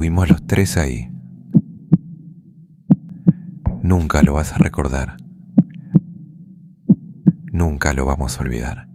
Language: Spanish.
Estuvimos los tres ahí. Nunca lo vas a recordar. Nunca lo vamos a olvidar.